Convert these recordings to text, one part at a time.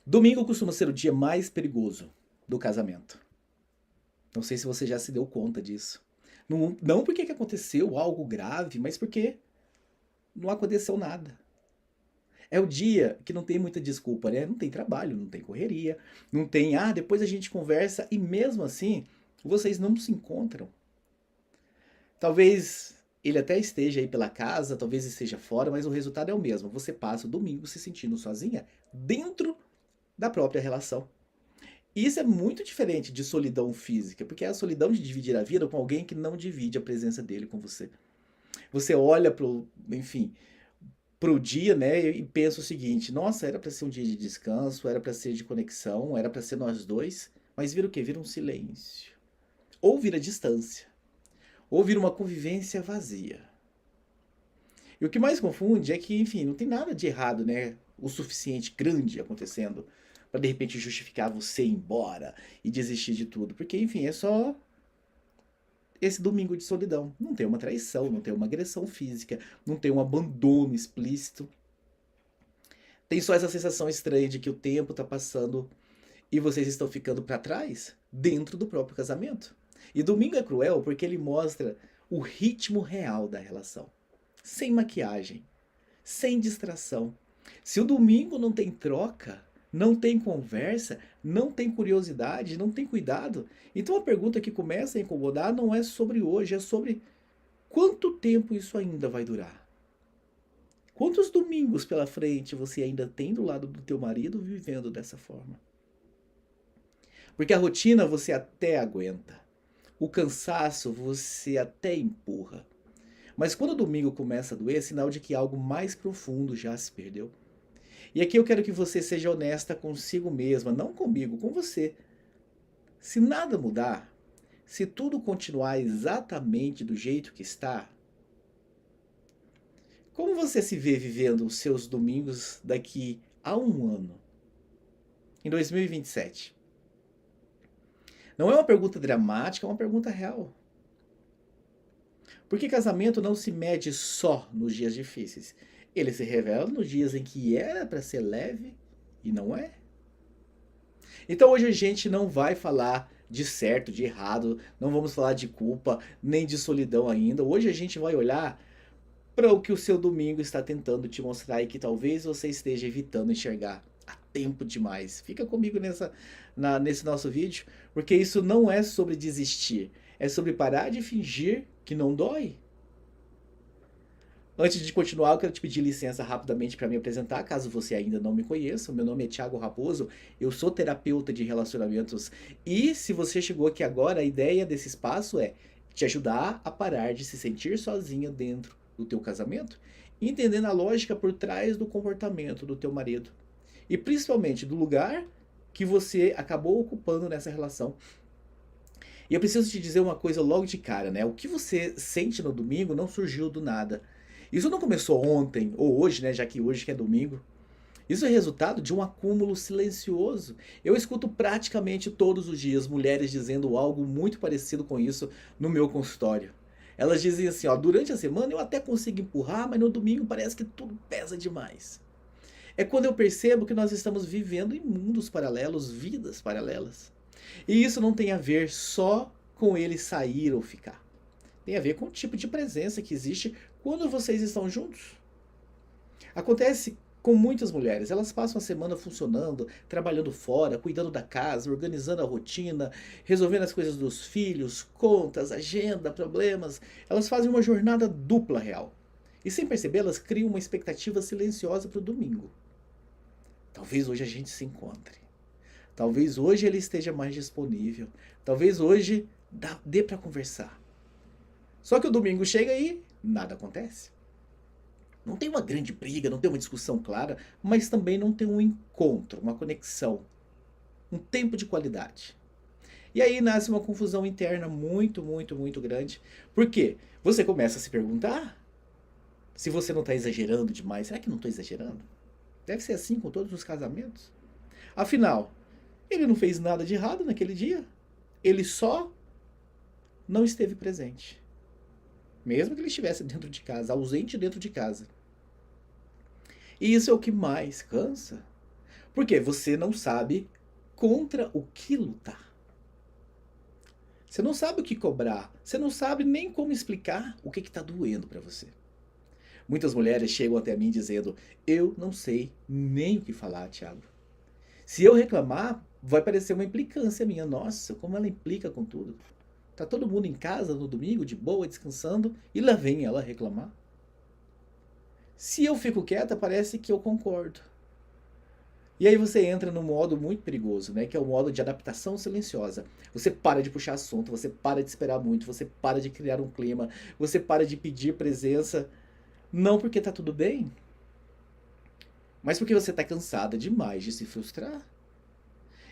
Domingo costuma ser o dia mais perigoso do casamento. Não sei se você já se deu conta disso. Não porque que aconteceu algo grave, mas porque não aconteceu nada. É o dia que não tem muita desculpa, né? Não tem trabalho, não tem correria, não tem, depois a gente conversa e mesmo assim vocês não se encontram. Talvez ele até esteja aí pela casa, talvez esteja fora, mas o resultado é o mesmo. Você passa o domingo se sentindo sozinha dentro da própria relação. E isso é muito diferente de solidão física, porque é a solidão de dividir a vida com alguém que não divide a presença dele com você. Você olha enfim, pro dia, né, e pensa o seguinte: nossa, era para ser um dia de descanso, era para ser de conexão, era para ser nós dois, mas vira o quê? Vira um silêncio. Ou vira distância, ou vira uma convivência vazia. E o que mais confunde é que, enfim, não tem nada de errado, né? O suficiente grande acontecendo para de repente justificar você ir embora e desistir de tudo. Porque, enfim, é só esse domingo de solidão. Não tem uma traição, não tem uma agressão física, não tem um abandono explícito. Tem só essa sensação estranha de que o tempo tá passando e vocês estão ficando para trás dentro do próprio casamento. E domingo é cruel porque ele mostra o ritmo real da relação. Sem maquiagem, sem distração. Se o domingo não tem troca, não tem conversa, não tem curiosidade, não tem cuidado, então a pergunta que começa a incomodar não é sobre hoje, é sobre quanto tempo isso ainda vai durar. Quantos domingos pela frente você ainda tem do lado do teu marido vivendo dessa forma? Porque a rotina você até aguenta. O cansaço você até empurra. Mas quando o domingo começa a doer, é sinal de que algo mais profundo já se perdeu. E aqui eu quero que você seja honesta consigo mesma, não comigo, com você. Se nada mudar, se tudo continuar exatamente do jeito que está, como você se vê vivendo os seus domingos daqui a um ano, em 2027? Não é uma pergunta dramática, é uma pergunta real. Porque casamento não se mede só nos dias difíceis. Ele se revela nos dias em que era para ser leve e não é. Então hoje a gente não vai falar de certo, de errado, não vamos falar de culpa, nem de solidão ainda. Hoje a gente vai olhar para o que o seu domingo está tentando te mostrar e que talvez você esteja evitando enxergar há tempo demais. Fica comigo nesse nosso vídeo, porque isso não é sobre desistir, é sobre parar de fingir que não dói. Antes de continuar, eu quero te pedir licença rapidamente para me apresentar, caso você ainda não me conheça. O meu nome é Thiago Raposo, eu sou terapeuta de relacionamentos e se você chegou aqui agora, a ideia desse espaço é te ajudar a parar de se sentir sozinha dentro do teu casamento, entendendo a lógica por trás do comportamento do teu marido e principalmente do lugar que você acabou ocupando nessa relação. E eu preciso te dizer uma coisa logo de cara, né? O que você sente no domingo não surgiu do nada. Isso não começou ontem ou hoje, né? Já que hoje que é domingo. Isso é resultado de um acúmulo silencioso. Eu escuto praticamente todos os dias mulheres dizendo algo muito parecido com isso no meu consultório. Elas dizem assim, ó, durante a semana eu até consigo empurrar, mas no domingo parece que tudo pesa demais. É quando eu percebo que nós estamos vivendo em mundos paralelos, vidas paralelas. E isso não tem a ver só com ele sair ou ficar. Tem a ver com o tipo de presença que existe quando vocês estão juntos. Acontece com muitas mulheres, elas passam a semana funcionando, trabalhando fora, cuidando da casa, organizando a rotina, resolvendo as coisas dos filhos, contas, agenda, problemas. Elas fazem uma jornada dupla real. E sem perceber, elas criam uma expectativa silenciosa para o domingo. Talvez hoje a gente se encontre. Talvez hoje ele esteja mais disponível. Talvez hoje dê para conversar. Só que o domingo chega e nada acontece. Não tem uma grande briga, não tem uma discussão clara, mas também não tem um encontro, uma conexão, um tempo de qualidade. E aí nasce uma confusão interna muito, muito, muito grande. Por quê? Você começa a se perguntar se você não está exagerando demais. Será que não estou exagerando? Deve ser assim com todos os casamentos. Afinal, ele não fez nada de errado naquele dia. Ele só não esteve presente. Mesmo que ele estivesse dentro de casa, ausente dentro de casa. E isso é o que mais cansa. Por quê? Você não sabe contra o que lutar. Você não sabe o que cobrar. Você não sabe nem como explicar o que está doendo para você. Muitas mulheres chegam até mim dizendo: eu não sei nem o que falar, Thiago. Se eu reclamar, vai parecer uma implicância minha. Nossa, como ela implica com tudo. Tá todo mundo em casa no domingo, de boa, descansando, e lá vem ela reclamar. Se eu fico quieta, parece que eu concordo. E aí você entra num modo muito perigoso, né? Que é o modo de adaptação silenciosa. Você para de puxar assunto, você para de esperar muito, você para de criar um clima, você para de pedir presença. Não porque tá tudo bem, mas porque você tá cansada demais de se frustrar.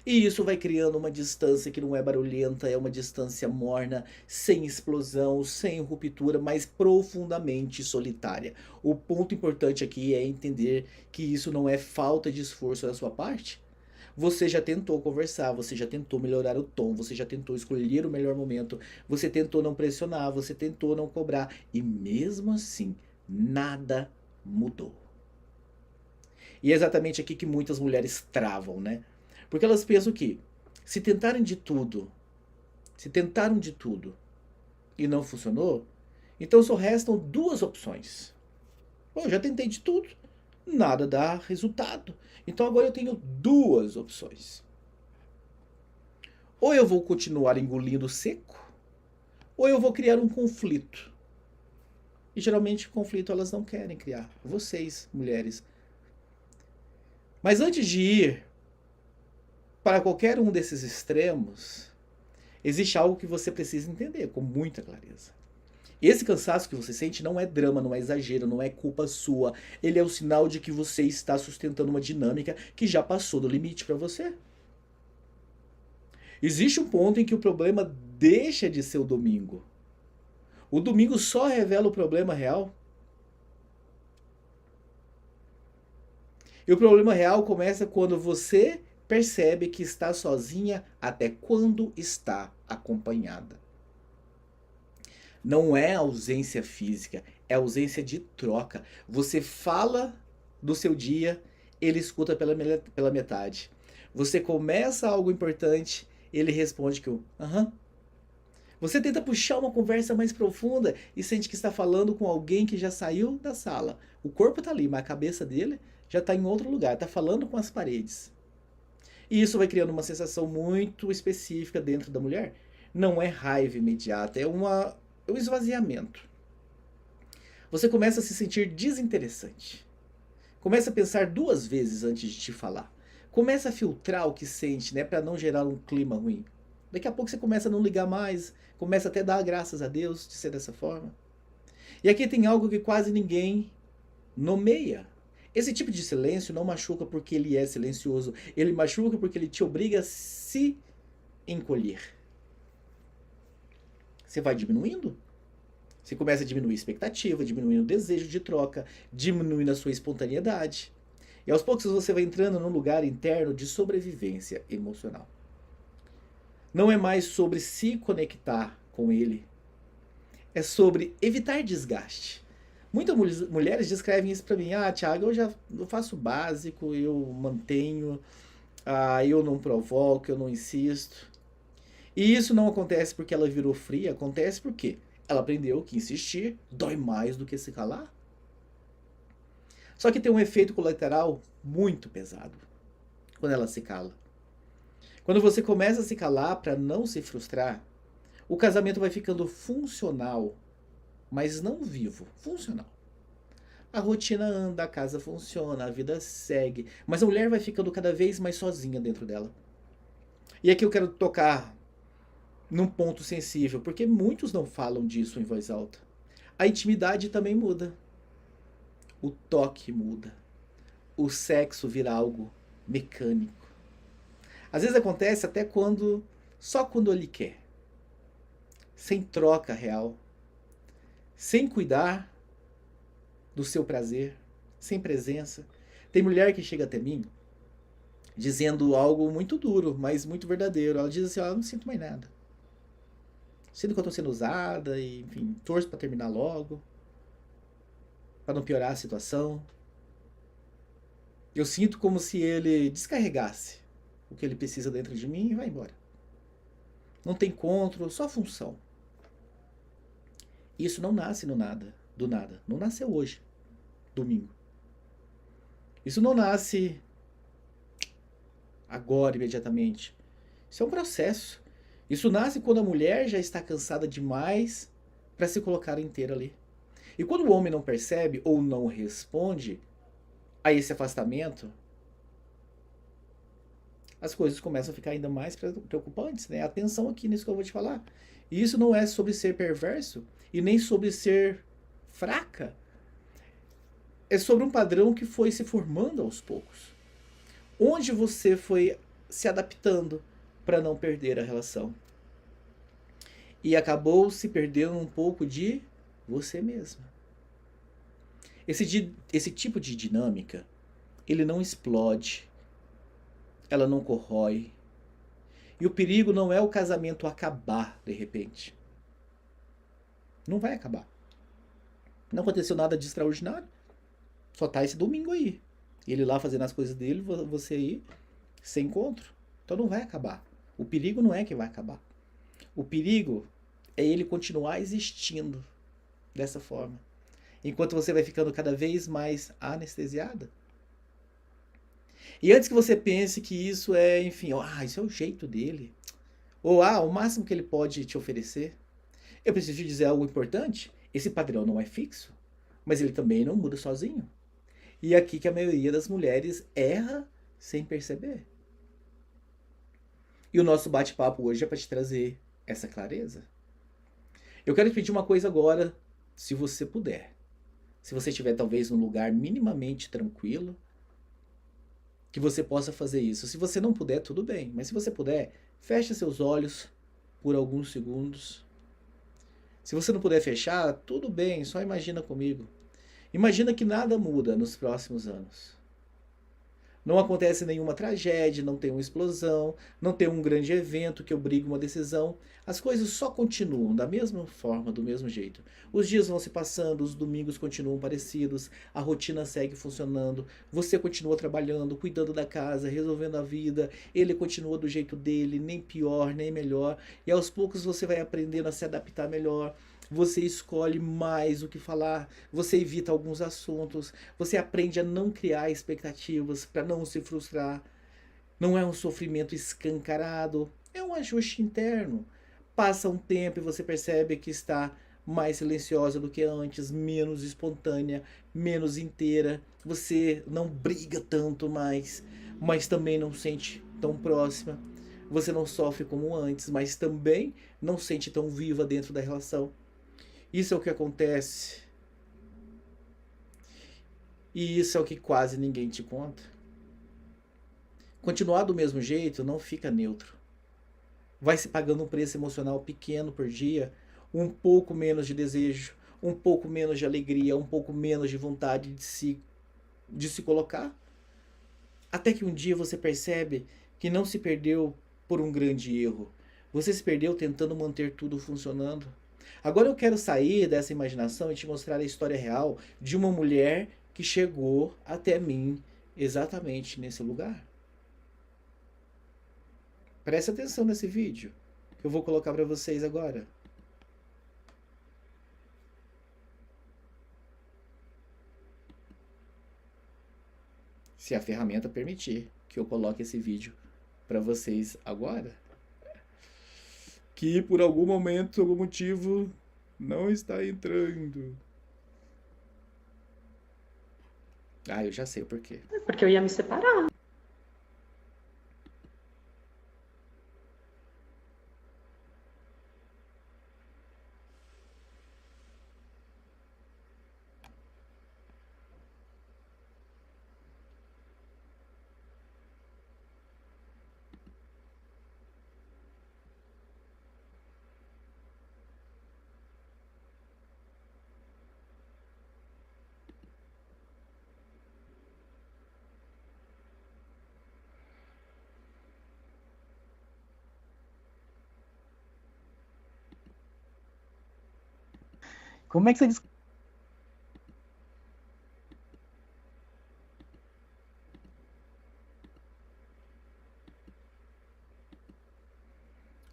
E isso vai criando uma distância que não é barulhenta, é uma distância morna, sem explosão, sem ruptura, mas profundamente solitária. O ponto importante aqui é entender que isso não é falta de esforço da sua parte. Você já tentou conversar, você já tentou melhorar o tom, você já tentou escolher o melhor momento, você tentou não pressionar, você tentou não cobrar, e mesmo assim, nada mudou. E é exatamente aqui que muitas mulheres travam, né? Porque elas pensam que se tentarem de tudo, se tentaram de tudo e não funcionou, então só restam duas opções. Bom, eu já tentei de tudo, nada dá resultado. Então agora eu tenho duas opções. Ou eu vou continuar engolindo seco, ou eu vou criar um conflito. E geralmente conflito elas não querem criar. Vocês, mulheres. Mas antes de ir para qualquer um desses extremos, existe algo que você precisa entender com muita clareza. Esse cansaço que você sente não é drama, não é exagero, não é culpa sua. Ele é o sinal de que você está sustentando uma dinâmica que já passou do limite para você. Existe um ponto em que o problema deixa de ser o domingo. O domingo só revela o problema real. E o problema real começa quando você percebe que está sozinha até quando está acompanhada. Não é ausência física, é ausência de troca. Você fala do seu dia, ele escuta pela metade. Você começa algo importante, ele responde que o aham. Você tenta puxar uma conversa mais profunda e sente que está falando com alguém que já saiu da sala. O corpo está ali, mas a cabeça dele já está em outro lugar, está falando com as paredes. E isso vai criando uma sensação muito específica dentro da mulher. Não é raiva imediata, é um esvaziamento. Você começa a se sentir desinteressante. Começa a pensar duas vezes antes de te falar. Começa a filtrar o que sente, né, para não gerar um clima ruim. Daqui a pouco você começa a não ligar mais, começa até a dar graças a Deus de ser dessa forma. E aqui tem algo que quase ninguém nomeia. Esse tipo de silêncio não machuca porque ele é silencioso, ele machuca porque ele te obriga a se encolher. Você vai diminuindo. Você começa a diminuir a expectativa, diminuindo o desejo de troca, diminuindo a sua espontaneidade. E aos poucos você vai entrando num lugar interno de sobrevivência emocional. Não é mais sobre se conectar com ele, é sobre evitar desgaste. Muitas mulheres descrevem isso para mim. Ah, Thiago, eu faço o básico, eu mantenho, eu não provoco, eu não insisto. E isso não acontece porque ela virou fria, acontece porque ela aprendeu que insistir dói mais do que se calar. Só que tem um efeito colateral muito pesado quando ela se cala. Quando você começa a se calar para não se frustrar, o casamento vai ficando funcional, mas não vivo, funcional. A rotina anda, a casa funciona, a vida segue, mas a mulher vai ficando cada vez mais sozinha dentro dela. E aqui eu quero tocar num ponto sensível, porque muitos não falam disso em voz alta. A intimidade também muda. O toque muda. O sexo vira algo mecânico. Às vezes acontece até só quando ele quer. Sem troca real. Sem cuidar do seu prazer. Sem presença. Tem mulher que chega até mim dizendo algo muito duro, mas muito verdadeiro. Ela diz assim, eu não sinto mais nada. Sinto que eu tô sendo usada e, enfim, torço pra terminar logo. Pra não piorar a situação. Eu sinto como se ele descarregasse o que ele precisa dentro de mim e vai embora. Não tem encontro, só função. Isso não nasce no nada, do nada. Não nasceu hoje, domingo. Isso não nasce agora, imediatamente. Isso é um processo. Isso nasce quando a mulher já está cansada demais para se colocar inteira ali. E quando o homem não percebe ou não responde a esse afastamento, as coisas começam a ficar ainda mais preocupantes, né? Atenção aqui nisso que eu vou te falar. E isso não é sobre ser perverso e nem sobre ser fraca. É sobre um padrão que foi se formando aos poucos. Onde você foi se adaptando para não perder a relação. E acabou se perdendo um pouco de você mesma. Esse tipo de dinâmica, ele não explode, ela não corrói. E o perigo não é o casamento acabar de repente. Não vai acabar. Não aconteceu nada de extraordinário. Só tá esse domingo aí. Ele lá fazendo as coisas dele, você aí sem encontro. Então não vai acabar. O perigo não é que vai acabar. O perigo é ele continuar existindo dessa forma. Enquanto você vai ficando cada vez mais anestesiada. E antes que você pense que isso é, enfim, isso é o jeito dele. Ou, o máximo que ele pode te oferecer. Eu preciso te dizer algo importante. Esse padrão não é fixo, mas ele também não muda sozinho. E é aqui que a maioria das mulheres erra sem perceber. E o nosso bate-papo hoje é para te trazer essa clareza. Eu quero te pedir uma coisa agora, se você puder. Se você estiver talvez num lugar minimamente tranquilo, que você possa fazer isso. Se você não puder, tudo bem. Mas se você puder, feche seus olhos por alguns segundos. Se você não puder fechar, tudo bem, só imagina comigo. Imagina que nada muda nos próximos anos. Não acontece nenhuma tragédia, não tem uma explosão, não tem um grande evento que obrigue uma decisão. As coisas só continuam da mesma forma, do mesmo jeito. Os dias vão se passando, os domingos continuam parecidos, a rotina segue funcionando, você continua trabalhando, cuidando da casa, resolvendo a vida, ele continua do jeito dele, nem pior, nem melhor, e aos poucos você vai aprendendo a se adaptar melhor. Você escolhe mais o que falar, você evita alguns assuntos, você aprende a não criar expectativas para não se frustrar. Não é um sofrimento escancarado, é um ajuste interno. Passa um tempo e você percebe que está mais silenciosa do que antes, menos espontânea, menos inteira. Você não briga tanto mais, mas também não sente tão próxima. Você não sofre como antes, mas também não sente tão viva dentro da relação. Isso é o que acontece. E isso é o que quase ninguém te conta. Continuar do mesmo jeito não fica neutro. Vai se pagando um preço emocional pequeno por dia, um pouco menos de desejo, um pouco menos de alegria, um pouco menos de vontade de se colocar. Até que um dia você percebe que não se perdeu por um grande erro. Você se perdeu tentando manter tudo funcionando. Agora eu quero sair dessa imaginação e te mostrar a história real de uma mulher que chegou até mim exatamente nesse lugar. Preste atenção nesse vídeo que eu vou colocar para vocês agora. Se a ferramenta permitir que eu coloque esse vídeo para vocês agora. Que por algum momento, algum motivo, não está entrando. Eu já sei o porquê. Porque eu ia me separar. Como é que você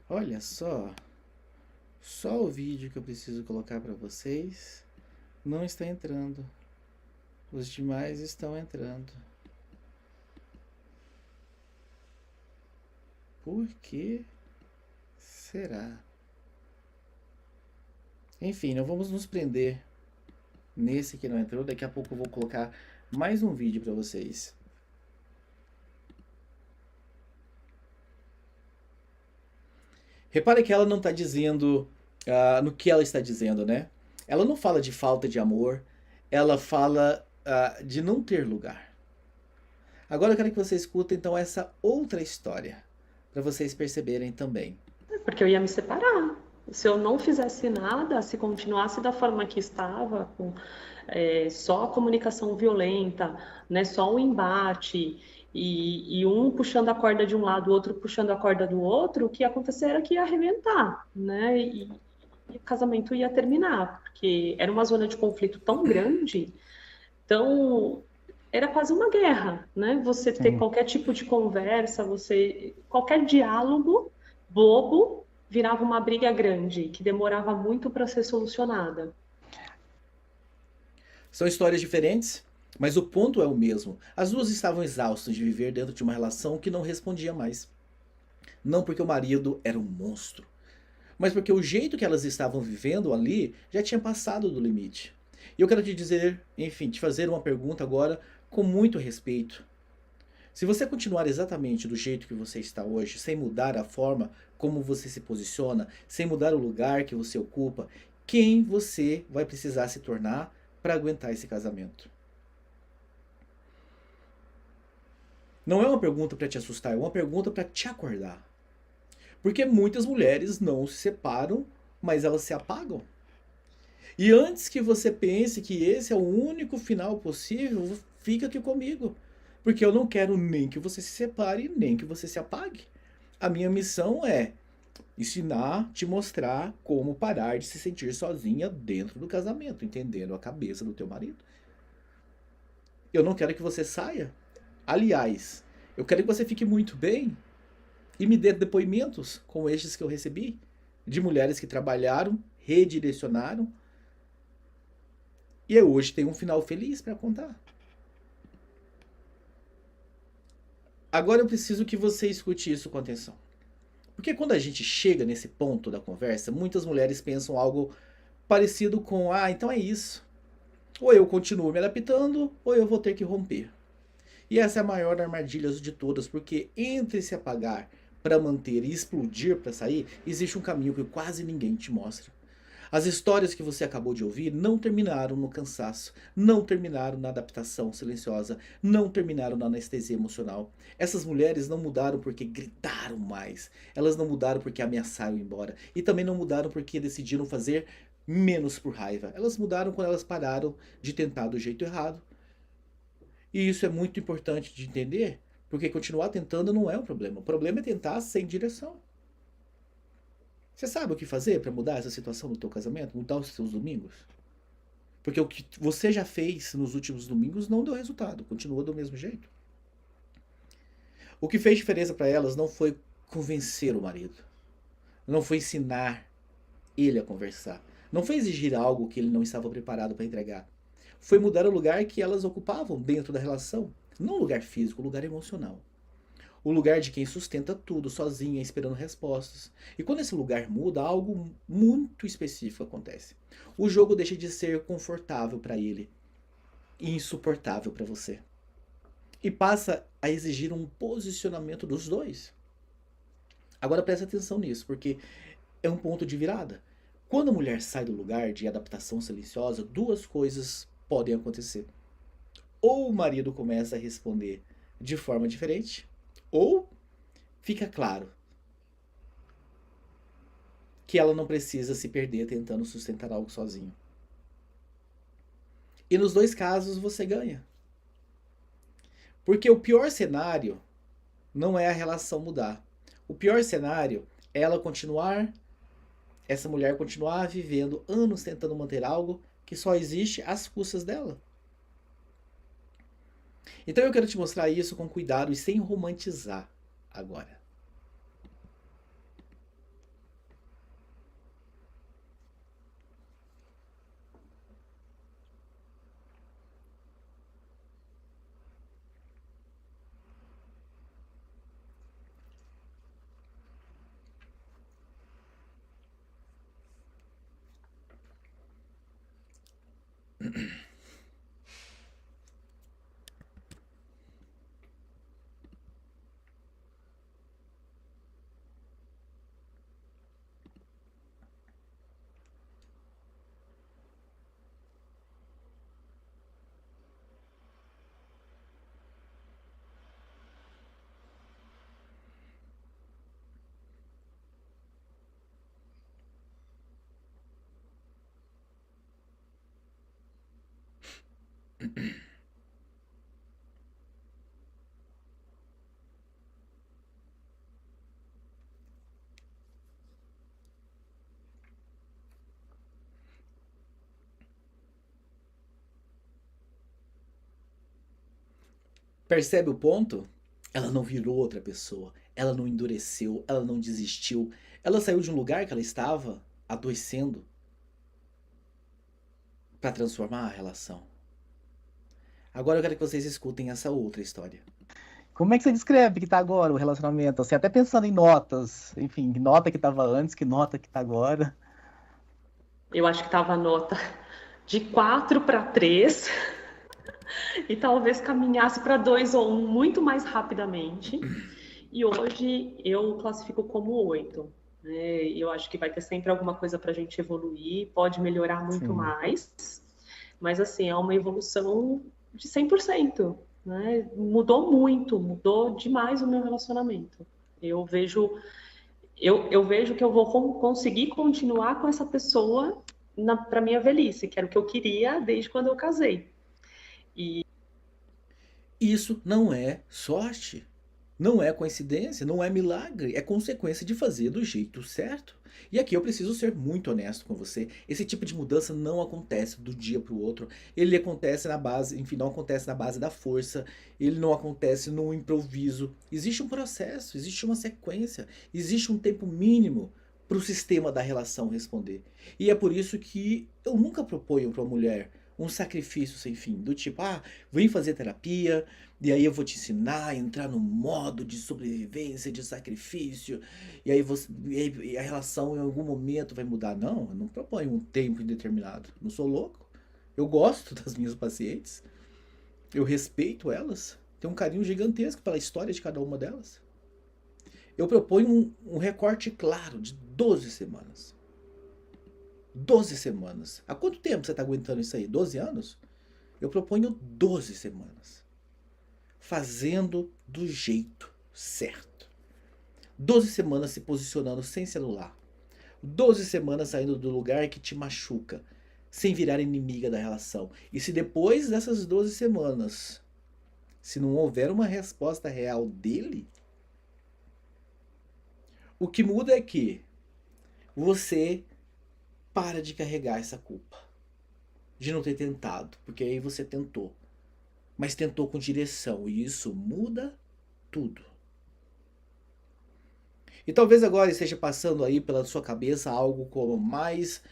Olha só o vídeo que eu preciso colocar para vocês não está entrando. Os demais estão entrando. Por que será? Enfim, não vamos nos prender nesse que não entrou. Daqui a pouco eu vou colocar mais um vídeo para vocês. Repare que ela não está dizendo no que ela está dizendo, né? Ela não fala de falta de amor, ela fala de não ter lugar. Agora eu quero que você escuta então essa outra história, para vocês perceberem também. Porque eu ia me separar. Se eu não fizesse nada, se continuasse da forma que estava, com só a comunicação violenta, né, só o embate, e um puxando a corda de um lado, o outro puxando a corda do outro, o que ia acontecer era que ia arrebentar, né, e o casamento ia terminar, porque era uma zona de conflito tão grande, tão era quase uma guerra, né? Você ter Sim. qualquer tipo de conversa, qualquer diálogo bobo virava uma briga grande que demorava muito para ser solucionada. São histórias diferentes, mas o ponto é o mesmo. As duas estavam exaustas de viver dentro de uma relação que não respondia mais. Não porque o marido era um monstro, mas porque o jeito que elas estavam vivendo ali já tinha passado do limite. E eu quero te dizer, enfim, te fazer uma pergunta agora com muito respeito. Se você continuar exatamente do jeito que você está hoje, sem mudar a forma como você se posiciona, sem mudar o lugar que você ocupa, quem você vai precisar se tornar para aguentar esse casamento? Não é uma pergunta para te assustar, é uma pergunta para te acordar. Porque muitas mulheres não se separam, mas elas se apagam. E antes que você pense que esse é o único final possível, fica aqui comigo. Porque eu não quero nem que você se separe, nem que você se apague. A minha missão é ensinar, te mostrar como parar de se sentir sozinha dentro do casamento, entendendo a cabeça do teu marido. Eu não quero que você saia. Aliás, eu quero que você fique muito bem e me dê depoimentos como estes que eu recebi de mulheres que trabalharam, redirecionaram e hoje tem um final feliz para contar. Agora eu preciso que você escute isso com atenção. Porque quando a gente chega nesse ponto da conversa, muitas mulheres pensam algo parecido com: ah, então é isso. Ou eu continuo me adaptando, ou eu vou ter que romper. E essa é a maior armadilha de todas, porque entre se apagar para manter e explodir para sair, existe um caminho que quase ninguém te mostra. As histórias que você acabou de ouvir não terminaram no cansaço, não terminaram na adaptação silenciosa, não terminaram na anestesia emocional. Essas mulheres não mudaram porque gritaram mais, elas não mudaram porque ameaçaram ir embora, e também não mudaram porque decidiram fazer menos por raiva. Elas mudaram quando elas pararam de tentar do jeito errado. E isso é muito importante de entender, porque continuar tentando não é um problema. O problema é tentar sem direção. Você sabe o que fazer para mudar essa situação no teu casamento? Mudar os seus domingos? Porque o que você já fez nos últimos domingos não deu resultado, continua do mesmo jeito. O que fez diferença para elas não foi convencer o marido, não foi ensinar ele a conversar, não foi exigir algo que ele não estava preparado para entregar. Foi mudar o lugar que elas ocupavam dentro da relação, não o lugar físico, o lugar emocional. O lugar de quem sustenta tudo sozinha, esperando respostas. E quando esse lugar muda, algo muito específico acontece. O jogo deixa de ser confortável para ele e insuportável para você. E passa a exigir um posicionamento dos dois. Agora presta atenção nisso, porque é um ponto de virada. Quando a mulher sai do lugar de adaptação silenciosa, duas coisas podem acontecer. Ou o marido começa a responder de forma diferente, ou fica claro que ela não precisa se perder tentando sustentar algo sozinho. E nos dois casos você ganha. Porque o pior cenário não é a relação mudar. O pior cenário é essa mulher continuar vivendo anos tentando manter algo que só existe às custas dela. Então eu quero te mostrar isso com cuidado e sem romantizar agora. Percebe o ponto? Ela não virou outra pessoa. Ela não endureceu. Ela não desistiu. Ela saiu de um lugar que ela estava adoecendo para transformar a relação. Agora eu quero que vocês escutem essa outra história. Como é que você descreve que tá agora o relacionamento? Assim, até pensando em notas, enfim, que nota que tava antes, que nota que tá agora. Eu acho que estava a nota de 4 para 3 e talvez caminhasse para 2 ou 1 muito mais rapidamente. E hoje eu classifico como 8. Né? Eu acho que vai ter sempre alguma coisa para a gente evoluir, pode melhorar muito Sim. mais, mas assim, é uma evolução de 100%. Né? Mudou muito, mudou demais o meu relacionamento. Eu vejo que eu vou conseguir continuar com essa pessoa para minha velhice, que era o que eu queria desde quando eu casei. Isso não é sorte. Não é coincidência, não é milagre, é consequência de fazer do jeito certo. E aqui eu preciso ser muito honesto com você. Esse tipo de mudança não acontece do dia para o outro. Ele acontece na base, enfim, não acontece na base da força, ele não acontece no improviso. Existe um processo, existe uma sequência, existe um tempo mínimo para o sistema da relação responder. E é por isso que eu nunca proponho para a mulher um sacrifício sem fim, do tipo, vem fazer terapia, e aí eu vou te ensinar a entrar no modo de sobrevivência, de sacrifício, e aí a relação em algum momento vai mudar. Não, eu não proponho um tempo indeterminado. Não sou louco. Eu gosto das minhas pacientes. Eu respeito elas. Tenho um carinho gigantesco pela história de cada uma delas. Eu proponho um recorte claro de 12 semanas. 12 semanas. Há quanto tempo você está aguentando isso aí? 12 anos? Eu proponho 12 semanas. Fazendo do jeito certo. 12 semanas se posicionando sem celular. 12 semanas saindo do lugar que te machuca, sem virar inimiga da relação. E se depois dessas 12 semanas, se não houver uma resposta real dele, o que muda é que você para de carregar essa culpa de não ter tentado, porque aí você tentou, mas tentou com direção, e isso muda tudo. E talvez agora esteja passando aí pela sua cabeça algo como, mas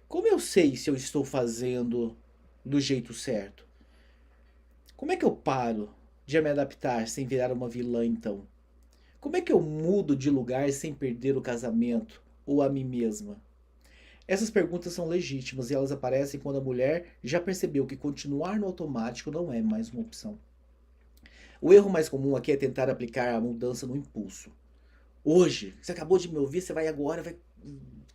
como eu sei se eu estou fazendo do jeito certo? Como é que eu paro de me adaptar sem virar uma vilã então? Como é que eu mudo de lugar sem perder o casamento ou a mim mesma? Essas perguntas são legítimas e elas aparecem quando a mulher já percebeu que continuar no automático não é mais uma opção. O erro mais comum aqui é tentar aplicar a mudança no impulso. Hoje, você acabou de me ouvir, você vai agora, vai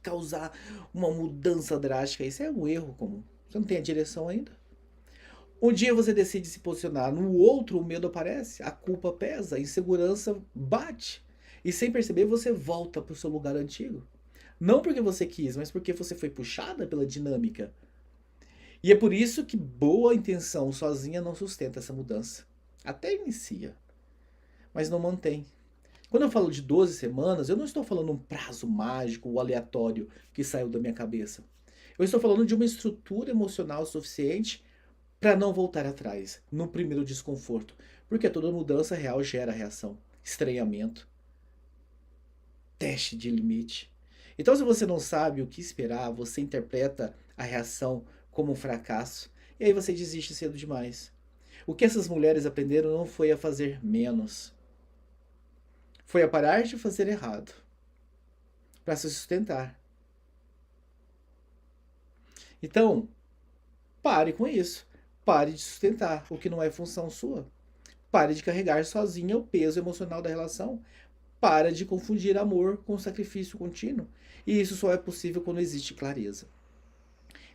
causar uma mudança drástica. Isso é um erro comum. Você não tem a direção ainda. Um dia você decide se posicionar, no outro o medo aparece, a culpa pesa, a insegurança bate. E sem perceber você volta para o seu lugar antigo. Não porque você quis, mas porque você foi puxada pela dinâmica. E é por isso que boa intenção sozinha não sustenta essa mudança. Até inicia, mas não mantém. Quando eu falo de 12 semanas, eu não estou falando um prazo mágico ou aleatório que saiu da minha cabeça. Eu estou falando de uma estrutura emocional suficiente para não voltar atrás no primeiro desconforto, porque toda mudança real gera reação, estranhamento, teste de limite. Então, se você não sabe o que esperar, você interpreta a reação como um fracasso e aí você desiste cedo demais. O que essas mulheres aprenderam não foi a fazer menos, foi a parar de fazer errado para se sustentar. Então, Pare com isso. Pare de sustentar o que não é função sua. Pare de carregar sozinha o peso emocional da relação. Para de confundir amor com sacrifício contínuo. E isso só é possível quando existe clareza.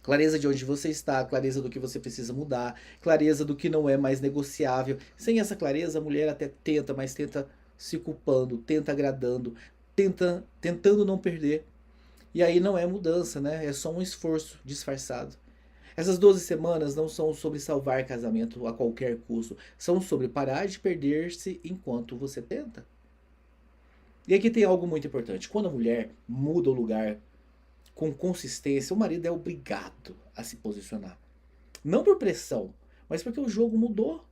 Clareza de onde você está, clareza do que você precisa mudar, clareza do que não é mais negociável. Sem essa clareza, a mulher até tenta, mas tenta se culpando, tenta agradando, tentando não perder. E aí não é mudança, né? É só um esforço disfarçado. Essas 12 semanas não são sobre salvar casamento a qualquer custo, são sobre parar de perder-se enquanto você tenta. E aqui tem algo muito importante. Quando a mulher muda o lugar com consistência, o marido é obrigado a se posicionar. Não por pressão, mas porque o jogo mudou.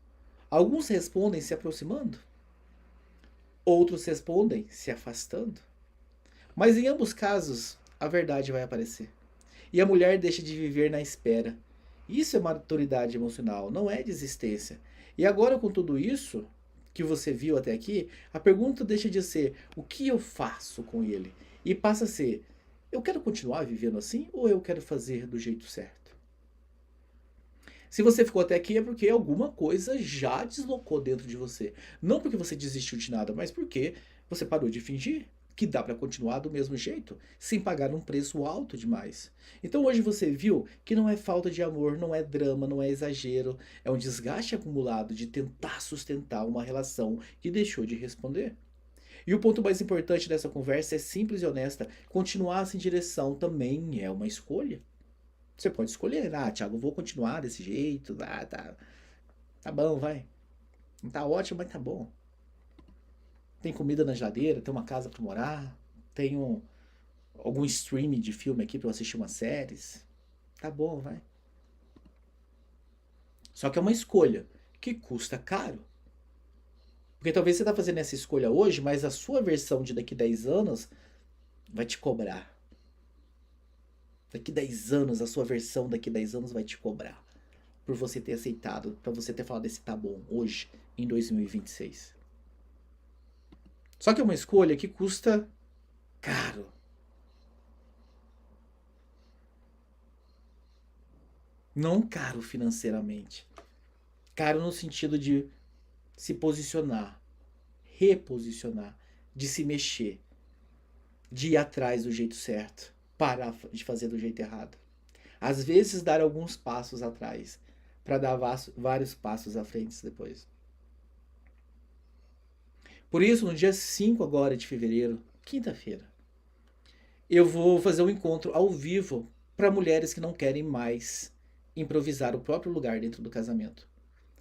Alguns respondem se aproximando, outros respondem se afastando. Mas em ambos casos, a verdade vai aparecer. E a mulher deixa de viver na espera. Isso é maturidade emocional, não é desistência. E agora, com tudo isso que você viu até aqui, a pergunta deixa de ser o que eu faço com ele e passa a ser: eu quero continuar vivendo assim ou eu quero fazer do jeito certo? Se você ficou até aqui é porque alguma coisa já deslocou dentro de você. Não porque você desistiu de nada, mas porque você parou de fingir que dá para continuar do mesmo jeito, sem pagar um preço alto demais. Então hoje você viu que não é falta de amor, não é drama, não é exagero, é um desgaste acumulado de tentar sustentar uma relação que deixou de responder. E o ponto mais importante dessa conversa é simples e honesta. Continuar sem direção também é uma escolha. Você pode escolher, Thiago, eu vou continuar desse jeito, tá bom, vai. Não tá ótimo, mas tá bom. Tem comida na geladeira, tem uma casa pra morar, tem algum streaming de filme aqui pra eu assistir umas séries. Tá bom, vai. Só que é uma escolha que custa caro. Porque talvez você tá fazendo essa escolha hoje, mas a sua versão de daqui 10 anos vai te cobrar. Daqui 10 anos, a sua versão daqui 10 anos vai te cobrar. Por você ter aceitado, pra você ter falado esse tá bom hoje, em 2026. Só que é uma escolha que custa caro. Não caro financeiramente. Caro no sentido de se posicionar, reposicionar, de se mexer, de ir atrás do jeito certo, parar de fazer do jeito errado. Às vezes dar alguns passos atrás, para dar vários passos à frente depois. Por isso, no dia 5 agora de fevereiro, quinta-feira, eu vou fazer um encontro ao vivo para mulheres que não querem mais improvisar o próprio lugar dentro do casamento.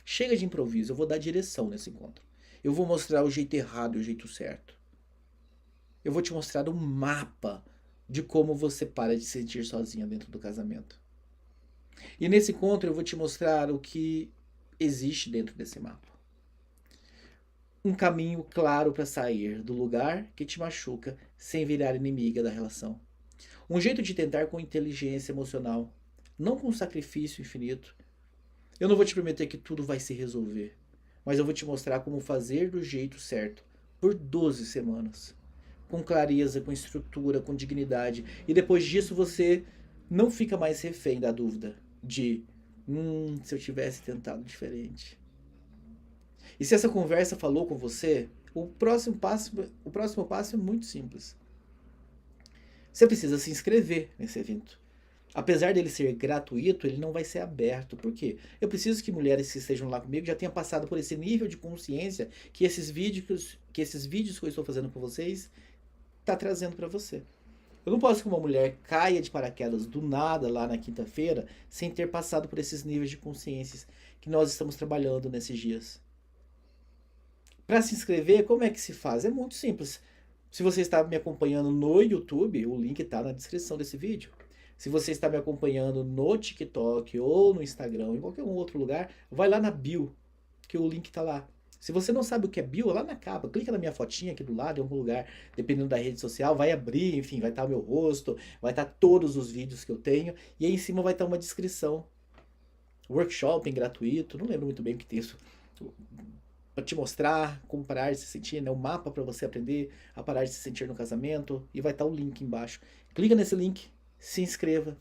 Chega de improviso, eu vou dar direção nesse encontro. Eu vou mostrar o jeito errado e o jeito certo. Eu vou te mostrar um mapa de como você para de se sentir sozinha dentro do casamento. E nesse encontro eu vou te mostrar o que existe dentro desse mapa. Um caminho claro para sair do lugar que te machuca sem virar inimiga da relação. Um jeito de tentar com inteligência emocional, não com sacrifício infinito. Eu não vou te prometer que tudo vai se resolver, mas eu vou te mostrar como fazer do jeito certo por 12 semanas. Com clareza, com estrutura, com dignidade. E depois disso você não fica mais refém da dúvida de se eu tivesse tentado diferente. E se essa conversa falou com você, o próximo passo é muito simples. Você precisa se inscrever nesse evento. Apesar dele ser gratuito, ele não vai ser aberto. Por quê? Eu preciso que mulheres que estejam lá comigo já tenham passado por esse nível de consciência que esses vídeos que eu estou fazendo com vocês tá trazendo para você. Eu não posso que uma mulher caia de paraquedas do nada lá na quinta-feira sem ter passado por esses níveis de consciência que nós estamos trabalhando nesses dias. Para se inscrever, como é que se faz? É muito simples. Se você está me acompanhando no YouTube, o link está na descrição desse vídeo. Se você está me acompanhando no TikTok ou no Instagram ou em qualquer outro lugar, vai lá na bio, que o link está lá. Se você não sabe o que é bio, é lá na capa. Clica na minha fotinha aqui do lado, em algum lugar, dependendo da rede social, vai abrir, enfim, vai estar o meu rosto, vai estar todos os vídeos que eu tenho, e aí em cima vai estar uma descrição. Workshop gratuito, não lembro muito bem o que tem isso. Para te mostrar como parar de se sentir, né? Um mapa para você aprender a parar de se sentir no casamento, e vai estar o link embaixo. Clica nesse link, se inscreva.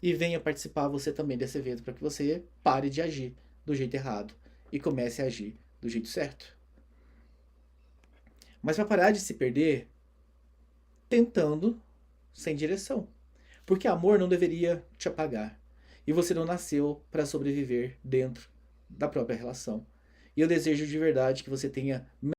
e venha participar você também desse evento para que você pare de agir do jeito errado e comece a agir do jeito certo. Mas para parar de se perder tentando sem direção. Porque amor não deveria te apagar. E você não nasceu para sobreviver dentro da própria relação. E eu desejo de verdade que você tenha